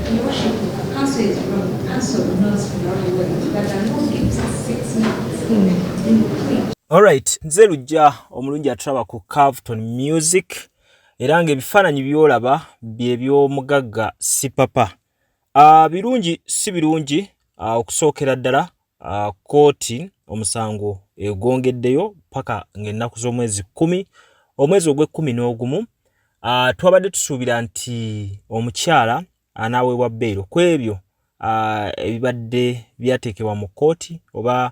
Your worship, council is wrong. Council will not away. But the law gives us 6 months in which. Alright, nze lujja omulungi atraba ku Carlton Music era ng'ebifaananyi by'olaba bye by'omugagga Sipapa. Birungi si birungi okusookera ddala Kooti omusango egwongedeyo paka ng'ennaku z'omwezi 10 omwezi ogw'e11 twabadde tusuubira nti omukyala anaaweebwa bbeero ku ebyo ebibadde byateekebwa mu Kooti oba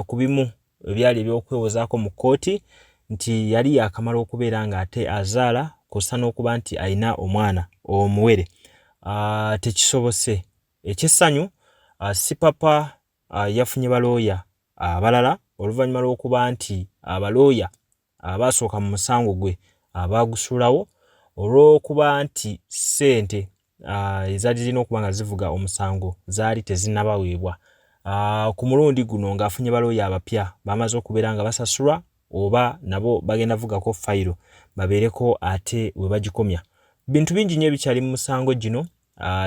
ku bimu ebyali ebyokwewozaako mu Kooti nti yali yakamala okubeera ng'ate azaala kw'ossa n'okuba nti alina omwana omuwere. Tekisobose. Ekyessanyu Sipapa yafunye balooya abalala oluvannyuma lw'okuba nti abalooya abaasooka mu musango gwe abaagusuulawo olw'okuba nti ssente ezaali zirina okuba nga zivuga omusango zaali tezinnabaweebwa. Ku mulundi guno ng'afunye balooya abapya bamaze okubeera nga basasulwa oba nabo bagenda vugako fayiro babeereko ate we bagikomya. Bintu bingi nnyo ebikyali mu musango gino.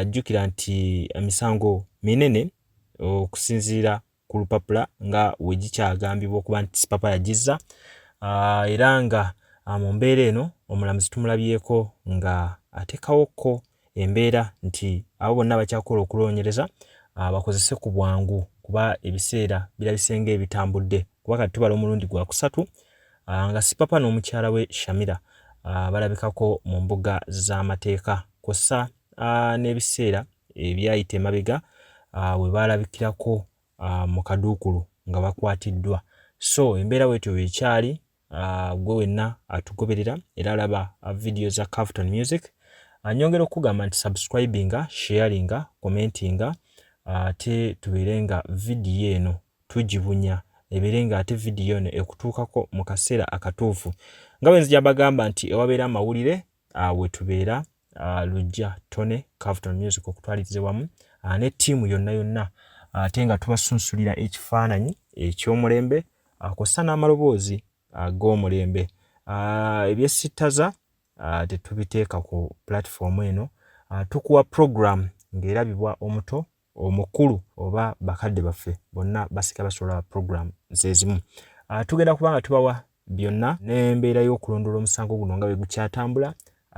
Jjukira nti emisango minene okusinziira ku lupapula nga we gikyagambibwa okuba nti Sipapa yagizza era nga mu mbeera eno omulamuzi tumulabyeko nga ateekawokko embeera nti abo bonna bakyakola okuloonyereza bakozese ku bwangu kuba ebiseera birabise ng'ebitambudde kuba kati tubala omulundi gwa kusatu nga Sipapa n'omukyala we Shamira balabikako mu mbuga z'amateeka kw'ossa n'ebiseera ebyayita emabega we balabikirako mu kaduukulu nga bakwatiddwa. So embeera bwetyo weekyali gwe wenna atugoberera era alaba video za Carlton Music. Nyongera okugamba nti subscribinga, sharinga, commentinga ate tubeere nga vidiyo eno tugibunya ebeere nga ate vidiyo eno ekutuukako mu kaseera akatuufu. Nga bwe nzija bagamba nti ewabeera amawulire we tubeera lujja tone Carlton Music okutwaliriza wamu ne ttiimu yonna ate nga tubasunsulira ekifaananyi eky'omulembe kw'ossa n'amaloboozi ag'omulembe. Ebyesittaza tetubiteeka ku platform eno. Tukuwa program ng'erabibwa omuto omukulu oba bakadde baffe bonna basika basobola program zezimu. Tugenda kuba nga tubawa byonna n'embeera y'okulondoola omusango guno nga bwe gukyatambula.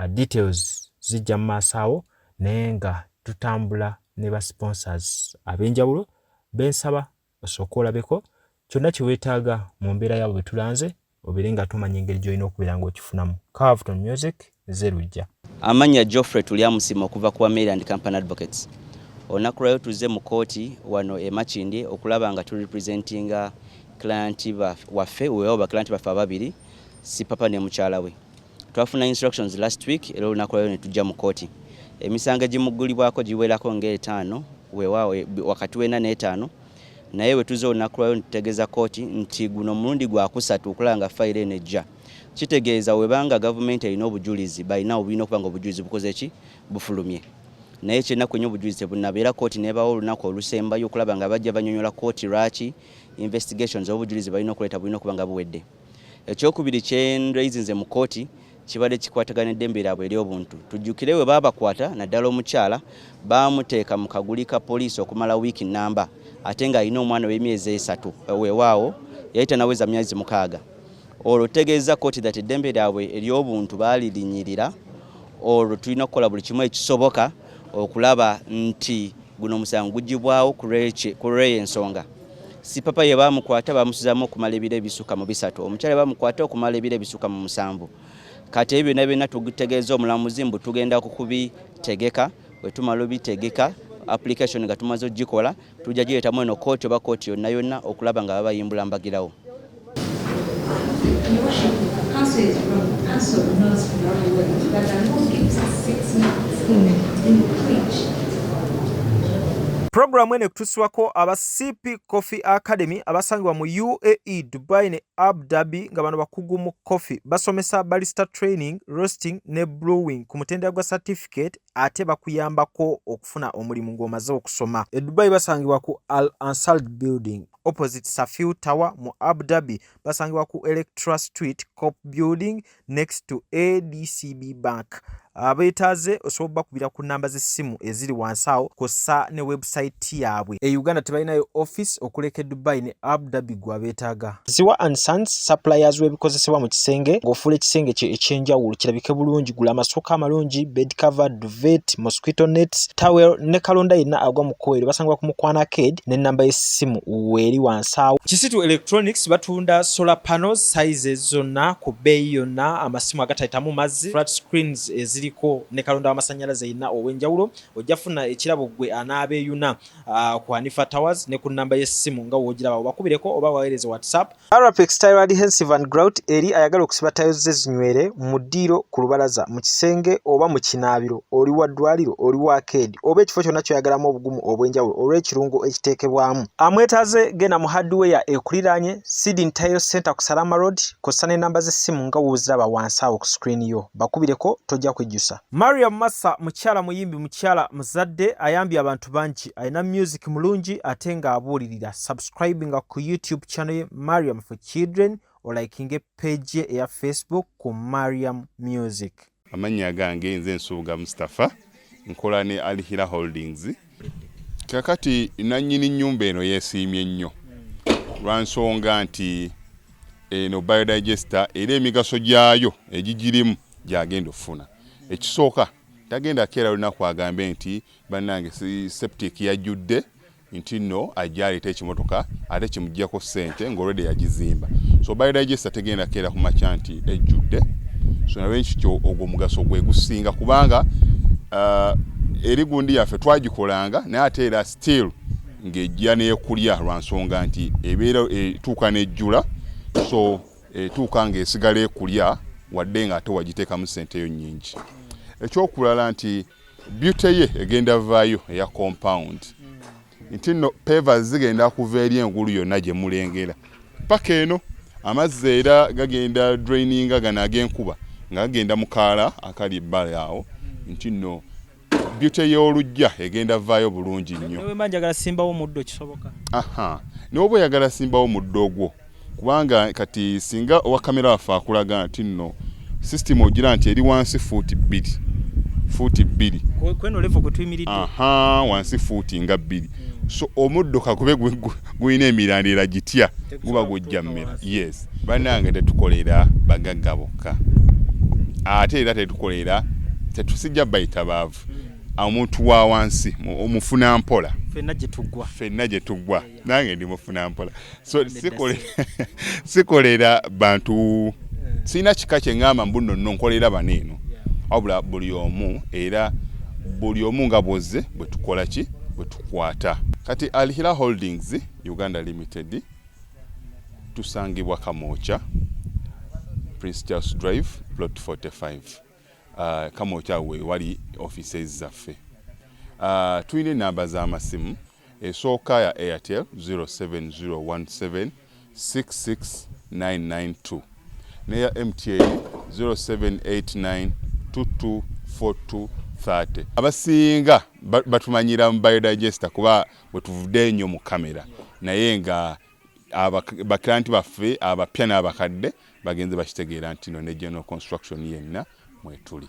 Details zijja mu maaso awo naye nga tutambula ne ba sponsors ab'enjawulo bensaba osooka olabeko kyonna kye weetaaga mu mbeera yaabo bwe tulanze obeere nga tumanya engeri gy'olina okubeera ng'okifunamu. Carlton Music zerujja. Amanya Geoffrey Tulyamusima okuva ku Maryland Company Advocates. Olunaku lwayo tuzze mu kooti wano e Makindye okulaba nga turepresentinga client waffe weewaba client baffe ababiri Sipapa ne mukyala we. Twafuna instructions last week era olunaku lwayo ne tujja mu kooti. Emisango egimuggulibwako giwerako ng'etaano weewaawo wakati w'ena n'etaano naye we tuzze olunaku lwayo nitutegeeza kooti nti guno mulundi gwa kusatu okulaba nga fayiro eno ejja. Kitegeeza webanga gavumenti erina obujulizi balina obulina okuba nga obujulizi bukoze ki bufulumye. Naye kyennaku ennyo obujulizi tebunabeera kooti neebawo olunaku olusembayo okulaba nga bajja banyonyola kooti lwaki investigations obujulizi balina okuleeta bulina okuba nga buwedde. Ekyokubiri kyenreizinze mu kooti kibadde kikwataganidde embeera bwe eri obuntu. Tujjukire we baabakwata naddala omukyala baamuteeka mu kaguli ka poliisi okumala wiiki nnamba ate ng'alina omwana w'emyezi 3 weewaawo yali tanaweza myezi 6. Olwo tegeeza kooti that eddembe lyabwe ery'obuntu baalirinyirira. Olwo tulina okukola buli kimu ekisoboka okulaba nti guno omusango gugibwawo ku lw'ensonga. Sipapa ye baamukwata baamusizaamu okumala ebiro ebisukka mu 3, omukyala baamukwata okumala ebiro ebisukka mu 7. Kati ebyo byonna tugutegeeza omulamuzi mbu tugenda kubitegeka. Bwe tumala obitegeka application nga tumaze ogikola tujja gireetamu eno kooti oba kooti yonna okulaba nga babayimbula mbagirawo. Your worship, council is wrong. Council will not away. But the law gives us 6 months in which. Programu ene kutuswako aba CP Coffee Academy abasangibwa mu UAE, Dubai ne Abu Dhabi nga bano bakugu mu coffee basomesa barista training, roasting ne brewing ku mutendera gwa certificate ate bakuyambako okufuna omulimu ng'omaze okusoma. E Dubai basangibwa ku Al Ansal Building opposite Safiu Tower. Mu Abu Dhabi basangibwa ku Electra Street Cop Building next to ADCB Bank. abeetaaze osobola bakubira ku namba z'essimu eziri wansi awo kossa ne website yaabwe. E Uganda tebalinayo office okuleka Dubai ne Abu Dhabi gwabeetaaga. Ziwa and Sons suppliers w'ebikozesebwa mu kisenge ng'ofuula ekisenge kye ekyenjawulo kirabike bulungi. Gula amassuuka amalungi, bed cover, duvet, mosquito nets, towel ne kalonda yenna agwa mu kkoero. Basangibwa ku Mukwana Arcade n'ennamba y'essimu weeri wansi awo. Kisitu Electronics batunda solar panels sizes zonna ku bbeeyi yonna, amasimu agatayitamu mazzi, flat screens eziriko ne kalonda w'amasannyalaze yenna ow'enjawulo. Ojja funa ekirabo gwe anaabeeyuna ku Hanifa Towers ne ku nnamba y'essimu nga woogiraba obakubireko oba waweereze WhatsApp. Arapex Tire Adhesive and Grout eri ayagala okusiba tayo ze zinywere mu ddiiro ku lubalaza mu kisenge oba mu kinaabiro, oli wa ddwaliro, oli wa arcade oba ekifo kyonna kyoyagalamu obugumu obw'enjawulo olw'ekirungo ekiteekebwamu. Amwetaaze genda mu hardware ekuliraanye Sidin Tile Center ku Salama Road kossa n'ennamba z'essimu nga wooziraba wansi awo ku screen yo. Bakubireko tojja kwejjusa. Mariam Massa mukyala muyimbi, mukyala muzadde, ayambye abantu bangi, alina music mulungi ate nga abuulirira. Subscribinga ku YouTube channel ye Mariam for Children olikinge page ye eya Facebook ku Mariam Music. Amannya gange nze Nsuuga Mustafa, nkola ne Alihira Holdings. Kakati nannyini nnyumba eno yeesiimye nnyo lwansonga nti eno biodigester era emigaso gyayo egigirimu gyagenda ofuna. Ekisooka tagenda keera lunaku agambe nti bannange septic yajjudde nti nno ajja aleeta ekimotoka ate kimuggyako ssente ng'olwedde yagizimba. So biodigester tegenda keera ku makya nti ejjudde. So nawe nkityo ogwo mugaso gwe gusinga kubanga eri gundi yaffe twagikolanga naye ate era still ng'ejja n'ekulya lwansonga nti ebeera etuuka n'ejjula, so etuuka ng'esigala ekulya wadde ng'ate wagiteekamu ssente yo nnyingi. Ekyokulala nti beauty ye egenda vaayo eya compound nti nno pavers zigenda kuva eri engulu yonna gye mulengera paka eno. Amazzi era gagenda draininga gano ag'enkuba nga gagenda mu kaala akali ebbali awo nti nno beauty y'olujja egenda vaayo bulungi nnyo. Newe manjagala simbawo muddo kisoboka. N'oba oyagala simbawo muddo ogwo kubanga kati singa owa kamera waffe akulaga nti nno system ogira nti eri wansi fuuti bbiri. Kweno level kwe tuyimiridde. Wansi fuuti nga bbiri. So omuddo kakube guyina emirandira gitya guba gujja mmera. Yes. Bannange tetukolera bagagga bokka. Ate era tetukolera tetusijja bayita baavu. Omuntu wa wansi omufuna mpola. Fenna gye tuggwa. Nange ndi mufuna mpola. So sikolera bantu sina kika kye ngamba mbuno nno nkolera baneeno. Wabula buli omu era buli omu nga bwozze bwe tukola ki bwe tukwata. Kati Alihira Holdings Uganda Limited tusangibwa Kamoocha, Prince Charles Drive, Plot 45. Kamoocha we wali offices zaffe. Tuyina namba z'amasimu esooka ya Airtel 07017 66992 neya MTN 0789 224230. Abasinga batumanyira mu biodigester kuba bwe tuvudde nnyo mu kamera naye nga baklanti baffe abapya n'abakadde bagenze bakitegeera nti no ne general construction yenna mwetuli.